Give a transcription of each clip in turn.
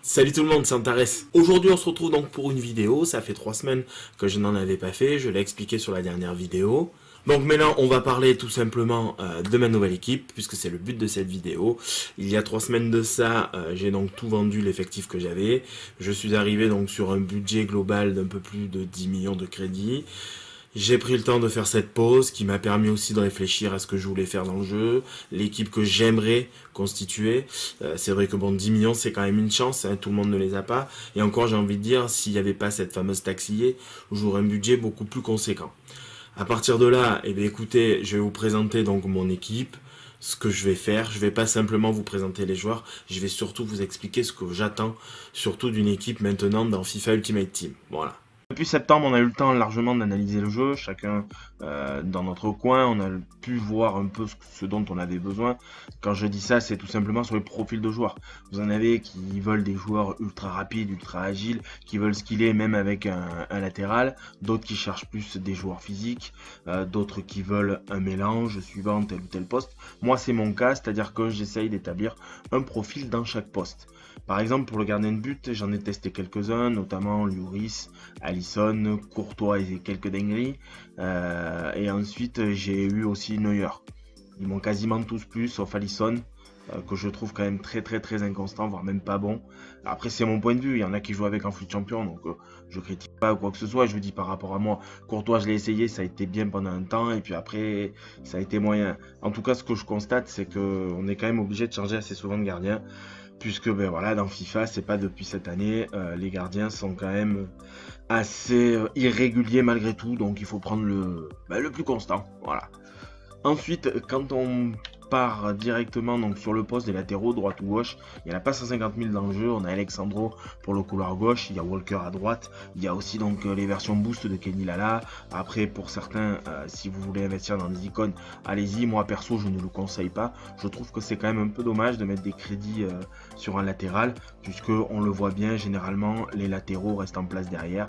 Salut tout le monde, c'est Antares. Aujourd'hui on se retrouve donc pour une vidéo, ça fait 3 semaines que je n'en avais pas fait, je l'ai expliqué sur la dernière vidéo. Donc maintenant on va parler tout simplement de ma nouvelle équipe, puisque c'est le but de cette vidéo. Il y a 3 semaines de ça, j'ai donc tout vendu l'effectif que j'avais. Je suis arrivé donc sur un budget global d'un peu plus de 10 millions de crédits. J'ai pris le temps de faire cette pause qui m'a permis aussi de réfléchir à ce que je voulais faire dans le jeu, l'équipe que j'aimerais constituer. C'est vrai que bon, 10 millions c'est quand même une chance, hein, tout le monde ne les a pas. Et encore j'ai envie de dire, s'il n'y avait pas cette fameuse taxe liée, j'aurais un budget beaucoup plus conséquent. À partir de là, eh bien, écoutez, je vais vous présenter donc mon équipe, ce que je vais faire. Je vais pas simplement vous présenter les joueurs, je vais surtout vous expliquer ce que j'attends, surtout d'une équipe maintenant dans FIFA Ultimate Team. Voilà. Depuis septembre, on a eu le temps largement d'analyser le jeu, chacun dans notre coin, on a pu voir un peu ce dont on avait besoin. Quand je dis ça, c'est tout simplement sur les profils de joueurs. Vous en avez qui veulent des joueurs ultra rapides, ultra agiles, qui veulent skiller même avec un latéral, d'autres qui cherchent plus des joueurs physiques, d'autres qui veulent un mélange suivant tel ou tel poste. Moi, c'est mon cas, c'est-à-dire que j'essaye d'établir un profil dans chaque poste. Par exemple, pour le gardien de but, j'en ai testé quelques-uns, notamment Lloris, Alisson, Courtois et quelques dingueries. Et ensuite, j'ai eu aussi Neuer. Ils m'ont quasiment tous plu, sauf Alisson, que je trouve quand même très inconstant, voire même pas bon. Après, c'est mon point de vue, il y en a qui jouent avec en flux de champion, donc je critique pas ou quoi que ce soit. Je vous dis par rapport à moi, Courtois, je l'ai essayé, ça a été bien pendant un temps, et puis après, ça a été moyen. En tout cas, ce que je constate, c'est qu'on est quand même obligé de changer assez souvent de gardien. Puisque ben voilà, dans FIFA, c'est pas depuis cette année, les gardiens sont quand même assez irréguliers malgré tout, donc il faut prendre le plus constant. Voilà. Ensuite, quand on part directement donc sur le poste des latéraux, droite ou gauche, il n'y en a pas 150 000 dans le jeu. On a Alexandro pour le couloir gauche, il y a Walker à droite, il y a aussi donc les versions boost de Kenny Lala. Après, pour certains, si vous voulez investir dans des icônes, allez-y. Moi perso, je ne le conseille pas. Je trouve que c'est quand même un peu dommage de mettre des crédits sur un latéral, puisque on le voit bien, généralement les latéraux restent en place derrière.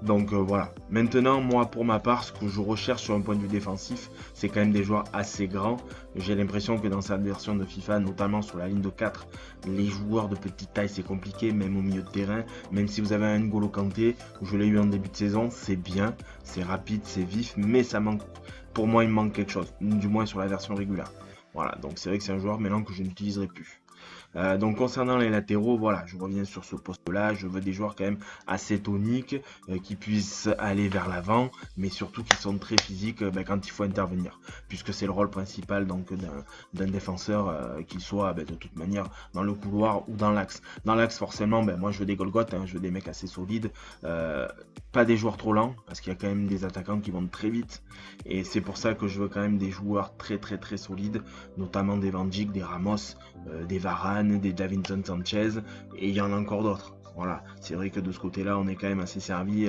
Donc voilà. Maintenant, moi pour ma part, ce que je recherche sur un point de vue défensif, c'est quand même des joueurs assez grands. J'ai l'impression que dans cette version de FIFA, notamment sur la ligne de 4, les joueurs de petite taille c'est compliqué, même au milieu de terrain. Même si vous avez un N'Golo Kanté, je l'ai eu en début de saison, c'est bien, c'est rapide, c'est vif, mais ça manque. Pour moi, il me manque quelque chose, du moins sur la version régulière. Voilà, donc c'est vrai que c'est un joueur maintenant que je n'utiliserai plus. Donc concernant les latéraux, voilà, je reviens sur ce poste-là. Je veux des joueurs quand même assez toniques, qui puissent aller vers l'avant, mais surtout qui sont très physiques quand il faut intervenir, puisque c'est le rôle principal donc d'un défenseur, qu'il soit de toute manière dans le couloir ou dans l'axe. Dans l'axe forcément, moi je veux des Golgoth, hein, je veux des mecs assez solides, pas des joueurs trop lents, parce qu'il y a quand même des attaquants qui vont très vite, et c'est pour ça que je veux quand même des joueurs très solides, notamment des Van Dijk, des Ramos, des Varane, des Davinson Sanchez, et il y en a encore d'autres. Voilà, c'est vrai que de ce côté-là, on est quand même assez servi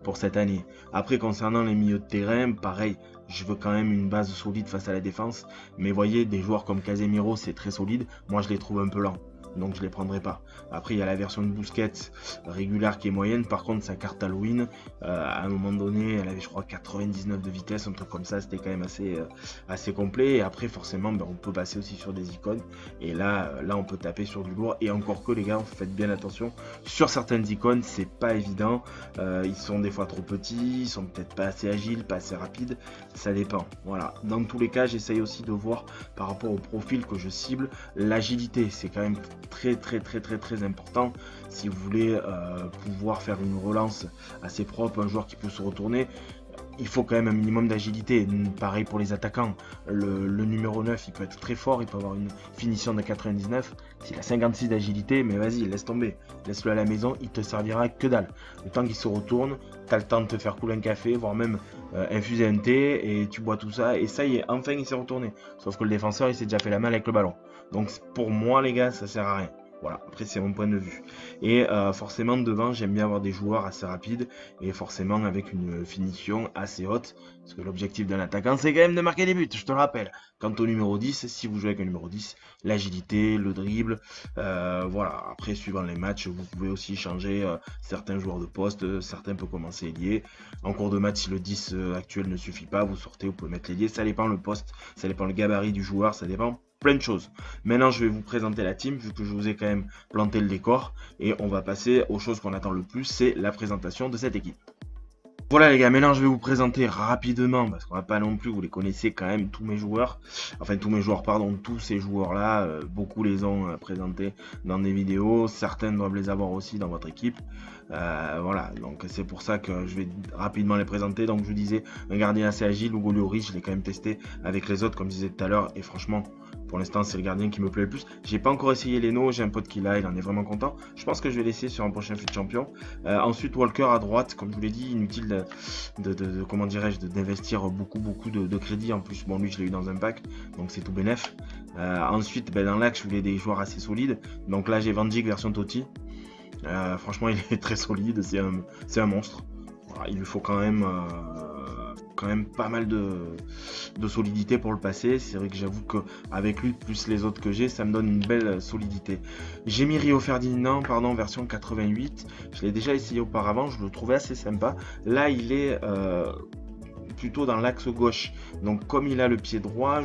pour cette année. Après, concernant les milieux de terrain, pareil, je veux quand même une base solide face à la défense, mais voyez, des joueurs comme Casemiro, c'est très solide, moi je les trouve un peu lents. Donc je les prendrai pas. Après il y a la version de Busquets régulière qui est moyenne. Par contre sa carte Halloween, à un moment donné elle avait je crois 99 de vitesse, un truc comme ça, c'était quand même assez complet. Et après forcément on peut passer aussi sur des icônes. Et là on peut taper sur du lourd. Et encore que les gars, faites bien attention. Sur certaines icônes c'est pas évident. Ils sont des fois trop petits, ils sont peut-être pas assez agiles, pas assez rapides. Ça dépend. Voilà. Dans tous les cas j'essaye aussi de voir par rapport au profil que je cible. L'agilité c'est quand même très important si vous voulez pouvoir faire une relance assez propre, un joueur qui peut se retourner. Il faut quand même un minimum d'agilité. Pareil pour les attaquants. Le numéro 9, il peut être très fort, il peut avoir une finition de 99. S'il a 56 d'agilité, mais vas-y, laisse tomber. Laisse-le à la maison, il te servira que dalle. Le temps qu'il se retourne, tu as le temps de te faire couler un café, voire même infuser un thé, et tu bois tout ça, et ça y est, enfin il s'est retourné. Sauf que le défenseur, il s'est déjà fait la malle avec le ballon. Donc pour moi, les gars, ça sert à rien. Voilà, après c'est mon point de vue. Et forcément devant, j'aime bien avoir des joueurs assez rapides et forcément avec une finition assez haute. Parce que l'objectif d'un attaquant, c'est quand même de marquer des buts, je te le rappelle. Quant au numéro 10, si vous jouez avec un numéro 10, l'agilité, le dribble, voilà. Après, suivant les matchs, vous pouvez aussi changer certains joueurs de poste, certains peuvent commencer ailier. En cours de match, si le 10 actuel ne suffit pas, vous sortez, vous pouvez mettre l'ailier. Ça dépend le poste, ça dépend le gabarit du joueur, ça dépend plein de choses. Maintenant, je vais vous présenter la team, vu que je vous ai quand même planté le décor. Et on va passer aux choses qu'on attend le plus, c'est la présentation de cette équipe. Voilà les gars, maintenant je vais vous présenter rapidement, parce qu'on va pas non plus, vous les connaissez quand même, tous mes joueurs, enfin tous mes joueurs, pardon, tous ces joueurs-là, beaucoup les ont présentés dans des vidéos, certains doivent les avoir aussi dans votre équipe, voilà, donc c'est pour ça que je vais rapidement les présenter. Donc je vous disais, un gardien assez agile, Hugo Lloris, je l'ai quand même testé avec les autres, comme je disais tout à l'heure, et franchement, pour l'instant, c'est le gardien qui me plaît le plus. J'ai pas encore essayé Leno, j'ai un pote qui l'a, il en est vraiment content. Je pense que je vais l'essayer sur un prochain FUT Champion. Ensuite, Walker à droite, comme je vous l'ai dit, inutile comment dirais-je, d'investir beaucoup de crédit. En plus, bon, lui, je l'ai eu dans un pack, donc c'est tout bénef. Ensuite, dans l'axe, je voulais des joueurs assez solides. Donc là, j'ai Van Dijk version Totti. Franchement, il est très solide, c'est un monstre. Voilà, il lui faut quand même pas mal de solidité pour le passer. C'est vrai que j'avoue qu'avec lui plus les autres que j'ai, ça me donne une belle solidité. J'ai mis Rio Ferdinand, pardon, version 88. Je l'ai déjà essayé auparavant, je le trouvais assez sympa. Là, il est plutôt dans l'axe gauche. Donc comme il a le pied droit,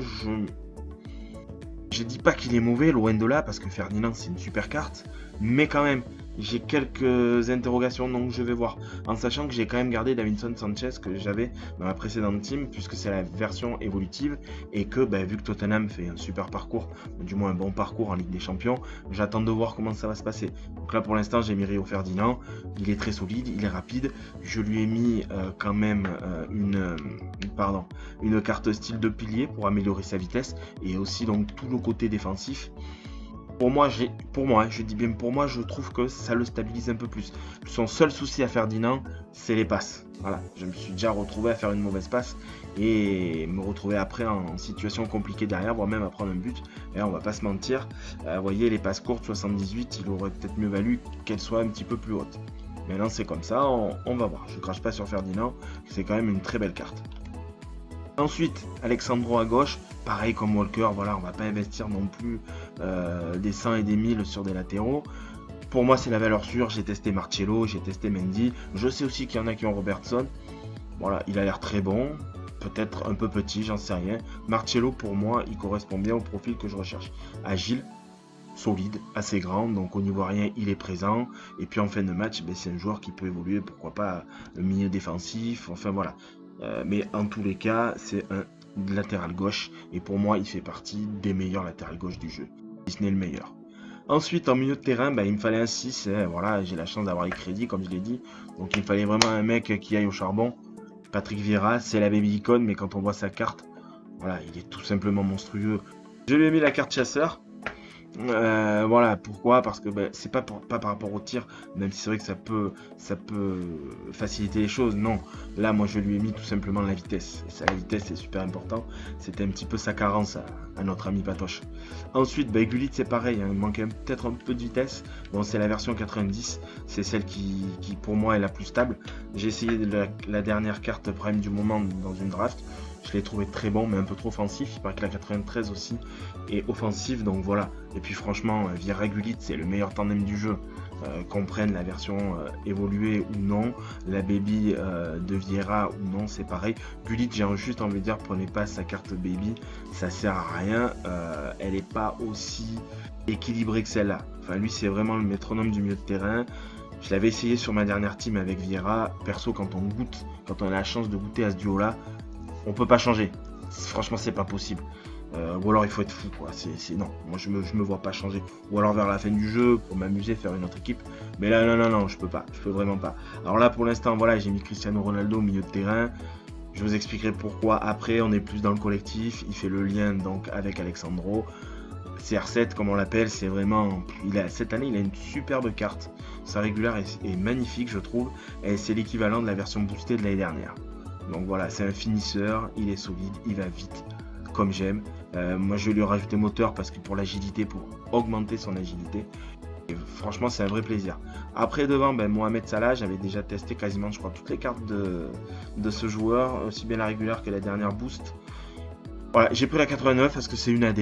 je dis pas qu'il est mauvais, loin de là, parce que Ferdinand c'est une super carte, mais quand même, j'ai quelques interrogations, donc je vais voir. En sachant que j'ai quand même gardé Davinson Sanchez que j'avais dans la précédente team, puisque c'est la version évolutive, et que vu que Tottenham fait un super parcours, du moins un bon parcours en Ligue des Champions, j'attends de voir comment ça va se passer. Donc là pour l'instant j'ai mis Rio Ferdinand, il est très solide, il est rapide, je lui ai mis quand même une carte style de pilier pour améliorer sa vitesse, et aussi donc tout le côté défensif. Pour moi, je dis bien pour moi, je trouve que ça le stabilise un peu plus. Son seul souci à Ferdinand, c'est les passes. Voilà, je me suis déjà retrouvé à faire une mauvaise passe et me retrouver après en situation compliquée derrière, voire même à prendre un but. Et on va pas se mentir, vous voyez, les passes courtes, 78, il aurait peut-être mieux valu qu'elles soient un petit peu plus hautes. Maintenant, c'est comme ça, on va voir. Je crache pas sur Ferdinand, c'est quand même une très belle carte. Ensuite, Alexandro à gauche, pareil comme Walker, voilà, on va pas investir non plus des 100 et des 1000 sur des latéraux. Pour moi, c'est la valeur sûre, j'ai testé Marcelo, j'ai testé Mendy, je sais aussi qu'il y en a qui ont Robertson. Voilà, il a l'air très bon, peut-être un peu petit, j'en sais rien. Marcelo, pour moi, il correspond bien au profil que je recherche. Agile, solide, assez grand, donc au niveau rien, il est présent. Et puis en fin de match, c'est un joueur qui peut évoluer, pourquoi pas, le milieu défensif, enfin voilà. Mais en tous les cas, c'est un latéral gauche et pour moi, il fait partie des meilleurs latérales gauche du jeu, si ce n'est le meilleur. Ensuite, en milieu de terrain, il me fallait un 6. Voilà, j'ai la chance d'avoir les crédits, comme je l'ai dit. Donc, il me fallait vraiment un mec qui aille au charbon. Patrick Vieira, c'est la baby icon, mais quand on voit sa carte, voilà, il est tout simplement monstrueux. Je lui ai mis la carte chasseur. Voilà, pourquoi? Parce que c'est pas par rapport au tir, même si c'est vrai que ça peut faciliter les choses. Non, là moi je lui ai mis tout simplement la vitesse, et ça, la vitesse c'est super important, c'était un petit peu sa carence à notre ami Patoche. Ensuite Gullit c'est pareil, hein, il manquait peut-être un peu de vitesse. Bon, c'est la version 90, c'est celle qui pour moi est la plus stable. J'ai essayé la dernière carte prime du moment dans une draft. Je l'ai trouvé très bon, mais un peu trop offensif. Il paraît que la 93 aussi est offensive, donc voilà. Et puis franchement, Vieira Gullit, c'est le meilleur tandem du jeu. Qu'on prenne la version évoluée ou non, la baby de Vieira ou non, c'est pareil. Gullit, j'ai juste envie de dire, prenez pas sa carte baby, ça sert à rien. Elle n'est pas aussi équilibrée que celle-là. Enfin, lui, c'est vraiment le métronome du milieu de terrain. Je l'avais essayé sur ma dernière team avec Vieira. Perso, quand on a la chance de goûter à ce duo-là, on peut pas changer. Franchement, c'est pas possible. Ou alors il faut être fou, quoi. Non, moi je me vois pas changer. Ou alors vers la fin du jeu pour m'amuser, faire une autre équipe. Mais là, non, je peux pas. Je peux vraiment pas. Alors là, pour l'instant, voilà, j'ai mis Cristiano Ronaldo au milieu de terrain. Je vous expliquerai pourquoi après. On est plus dans le collectif. Il fait le lien donc avec Alexandro. CR7, comme on l'appelle, c'est vraiment. Cette année, il a une superbe carte. Sa régulière est magnifique, je trouve. Et c'est l'équivalent de la version boostée de l'année dernière. Donc voilà, c'est un finisseur, il est solide, il va vite, comme j'aime. Moi je vais lui rajouter moteur parce que pour l'agilité, pour augmenter son agilité. Et franchement, c'est un vrai plaisir. Après devant, Mohamed Salah, j'avais déjà testé quasiment, je crois, toutes les cartes de ce joueur, aussi bien la régulière que la dernière boost. Voilà, j'ai pris la 89 parce que c'est une AD.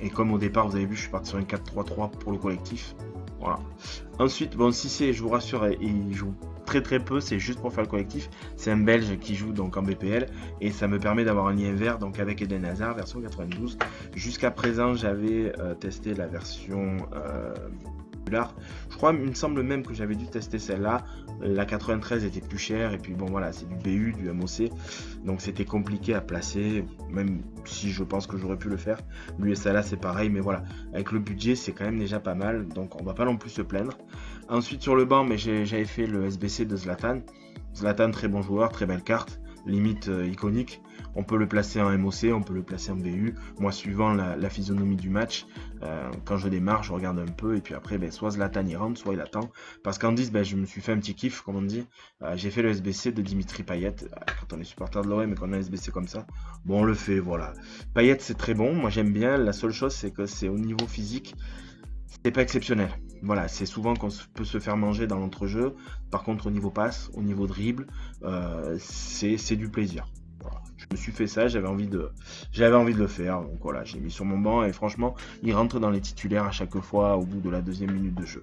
Et comme au départ, vous avez vu, je suis parti sur une 4-3-3 pour le collectif. Voilà. Ensuite, Cissé, je vous rassure, il joue très peu, c'est juste pour faire le collectif. C'est un Belge qui joue donc en BPL et ça me permet d'avoir un lien vert donc avec Eden Hazard, version 92. Jusqu'à présent, j'avais testé la version je crois, il me semble même que j'avais dû tester celle-là. La 93 était plus chère et puis bon voilà, c'est du BU, du MOC, donc c'était compliqué à placer, même si je pense que j'aurais pu le faire. Lui et ça là c'est pareil, mais voilà, avec le budget c'est quand même déjà pas mal, donc on va pas non plus se plaindre. Ensuite sur le banc, mais j'avais fait le SBC de Zlatan. Zlatan, très bon joueur, très belle carte, limite iconique. On peut le placer en MOC, on peut le placer en BU. Moi, suivant la physionomie du match, quand je démarre, je regarde un peu. Et puis après, soit Zlatan il rentre, soit il attend. Parce qu'en 10, je me suis fait un petit kiff, comme on dit. J'ai fait le SBC de Dimitri Payet. Quand on est supporter de l'OM et qu'on a un SBC comme ça, bon, on le fait, voilà. Payet, c'est très bon. Moi, j'aime bien. La seule chose, c'est que c'est au niveau physique, c'est pas exceptionnel. Voilà, c'est souvent qu'on peut se faire manger dans l'entrejeu. Par contre, au niveau passe, au niveau dribble, c'est du plaisir. Voilà. Je me suis fait ça, j'avais envie de le faire. Donc voilà, j'ai mis sur mon banc et franchement, il rentre dans les titulaires à chaque fois au bout de la 2e minute de jeu.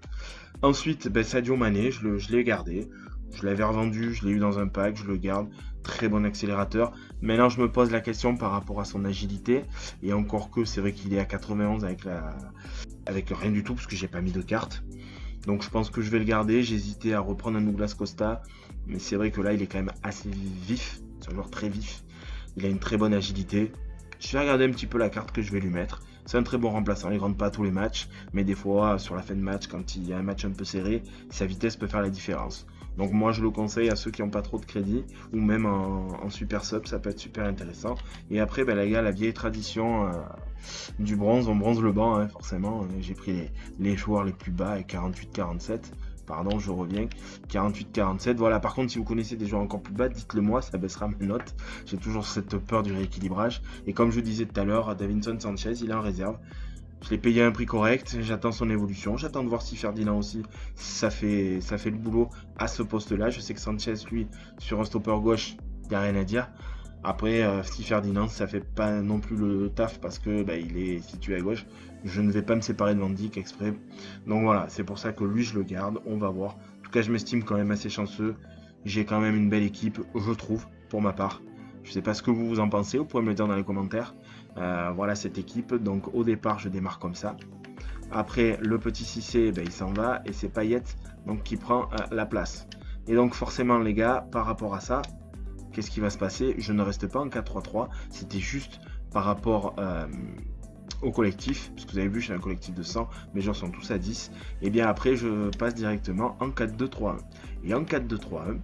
Ensuite, Sadio Mané, je l'ai gardé. Je l'avais revendu, je l'ai eu dans un pack, je le garde. Très bon accélérateur. Maintenant, je me pose la question par rapport à son agilité. Et encore que, c'est vrai qu'il est à 91 avec rien du tout, parce que j'ai pas mis de carte. Donc je pense que je vais le garder. J'hésitais à reprendre un Douglas Costa. Mais c'est vrai que là, il est quand même assez vif. C'est un joueur très vif. Il a une très bonne agilité. Je vais regarder un petit peu la carte que je vais lui mettre. C'est un très bon remplaçant. Il rentre pas à tous les matchs. Mais des fois, sur la fin de match, quand il y a un match un peu serré, sa vitesse peut faire la différence. Donc moi, je le conseille à ceux qui n'ont pas trop de crédit. Ou même en super sub, ça peut être super intéressant. Et après, les gars, la vieille tradition du bronze. On bronze le banc, hein, forcément. J'ai pris les joueurs les plus bas, 48-47. Pardon, je reviens. 48-47. Voilà, par contre, si vous connaissez des joueurs encore plus bas, dites-le moi, ça baissera mes notes. J'ai toujours cette peur du rééquilibrage. Et comme je vous disais tout à l'heure, Davinson Sanchez, il est en réserve. Je l'ai payé à un prix correct, j'attends son évolution. J'attends de voir si Ferdinand aussi, ça fait le boulot à ce poste-là. Je sais que Sanchez, lui, sur un stopper gauche, il n'y a rien à dire. Après, si Ferdinand, ça fait pas non plus le taf parce que il est situé à gauche. Je ne vais pas me séparer de Van Dijk exprès. Donc voilà, c'est pour ça que lui, je le garde. On va voir. En tout cas, je m'estime quand même assez chanceux. J'ai quand même une belle équipe, je trouve, pour ma part. Je ne sais pas ce que vous en pensez. Vous pouvez me le dire dans les commentaires. Voilà cette équipe. Donc au départ, je démarre comme ça. Après, le petit Cissé, il s'en va. Et c'est Payet donc, qui prend la place. Et donc forcément, les gars, par rapport à ça, qu'est-ce qui va se passer? Je ne reste pas en 4-3-3. C'était juste par rapport au collectif. Parce que vous avez vu, j'ai un collectif de 100. Mes joueurs sont tous à 10. Et bien après, je passe directement en 4-2-3-1. Et en 4-2-3-1,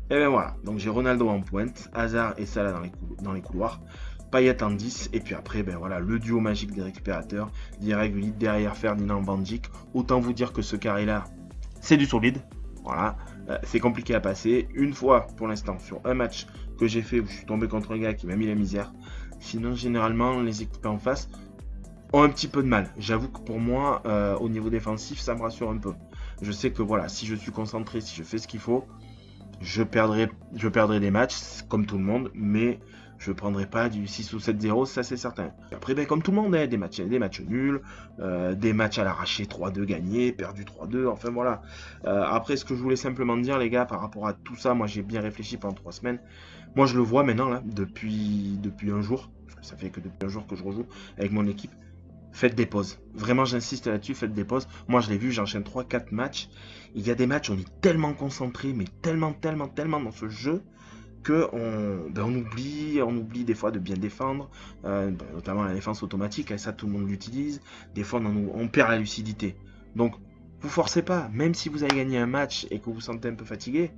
et bien voilà. Donc j'ai Ronaldo en pointe, Hazard et Salah dans les couloirs. Payet en 10. Et puis après, voilà, le duo magique des récupérateurs. Direct derrière Ferdinand Van Dijk. Autant vous dire que ce carré-là, c'est du solide. Voilà. C'est compliqué à passer. Une fois, pour l'instant, sur un match que j'ai fait où je suis tombé contre un gars qui m'a mis la misère. Sinon, généralement, les équipes en face ont un petit peu de mal. J'avoue que pour moi, au niveau défensif, ça me rassure un peu. Je sais que voilà, si je suis concentré, si je fais ce qu'il faut, je perdrai des matchs, comme tout le monde, mais je ne prendrai pas du 6 ou 7-0, ça c'est certain. Après, comme tout le monde, des matchs nuls, des matchs à l'arraché 3-2 gagnés, perdu 3-2, enfin voilà. Après, ce que je voulais simplement dire, les gars, par rapport à tout ça, moi j'ai bien réfléchi pendant 3 semaines. Moi je le vois maintenant, là, depuis un jour, parce que ça fait que depuis un jour que je rejoue avec mon équipe. Faites des pauses. Vraiment, j'insiste là-dessus, faites des pauses. Moi, je l'ai vu, j'enchaîne 3-4 matchs. Il y a des matchs, on est tellement concentré, mais tellement dans ce jeu, que on oublie des fois de bien défendre, notamment la défense automatique, et ça, tout le monde l'utilise. Des fois, on perd la lucidité. Donc, vous forcez pas. Même si vous avez gagné un match et que vous vous sentez un peu fatigué,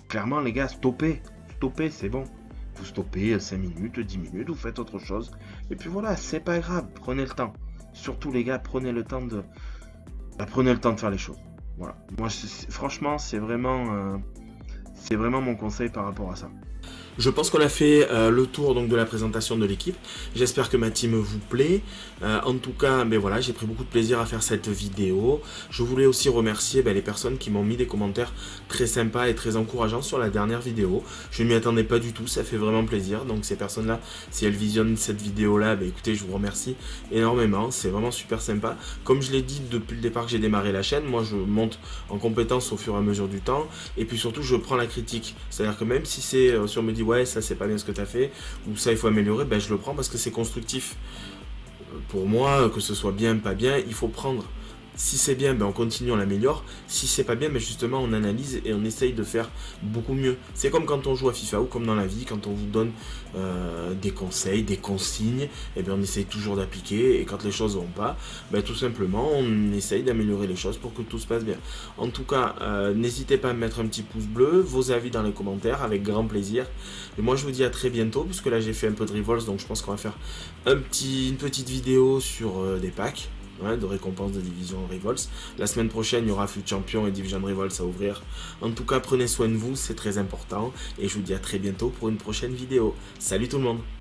clairement, les gars, stoppez. Stoppez, c'est bon. Vous stoppez 5 minutes, 10 minutes, vous faites autre chose. Et puis voilà, c'est pas grave, prenez le temps. Surtout les gars, prenez le temps de faire les choses. Voilà. Moi, franchement, c'est vraiment mon conseil par rapport à ça. Je pense qu'on a fait le tour donc de la présentation de l'équipe. J'espère que ma team vous plaît. En tout cas, ben voilà, j'ai pris beaucoup de plaisir à faire cette vidéo. Je voulais aussi remercier les personnes qui m'ont mis des commentaires très sympas et très encourageants sur la dernière vidéo. Je ne m'y attendais pas du tout, ça fait vraiment plaisir. Donc ces personnes-là, si elles visionnent cette vidéo-là, écoutez, je vous remercie énormément. C'est vraiment super sympa. Comme je l'ai dit depuis le départ que j'ai démarré la chaîne, moi je monte en compétences au fur et à mesure du temps. Et puis surtout, je prends la critique. C'est-à-dire que même si c'est, si on me dit ouais, ça c'est pas bien ce que tu as fait, ou ça il faut améliorer, je le prends parce que c'est constructif. Pour moi, que ce soit bien, pas bien, il faut prendre. Si c'est bien, on continue, on l'améliore. Si c'est pas bien, justement, on analyse et on essaye de faire beaucoup mieux. C'est comme quand on joue à FIFA ou comme dans la vie, quand on vous donne des conseils, des consignes, on essaye toujours d'appliquer. Et quand les choses ne vont pas, tout simplement, on essaye d'améliorer les choses pour que tout se passe bien. En tout cas, n'hésitez pas à mettre un petit pouce bleu, vos avis dans les commentaires, avec grand plaisir. Et moi, je vous dis à très bientôt, puisque là, j'ai fait un peu de Revolts, donc je pense qu'on va faire une petite vidéo sur des packs. De récompenses de Division Revolts. La semaine prochaine, il y aura FUT Champion et Division Revolts à ouvrir. En tout cas, prenez soin de vous, c'est très important. Et je vous dis à très bientôt pour une prochaine vidéo. Salut tout le monde!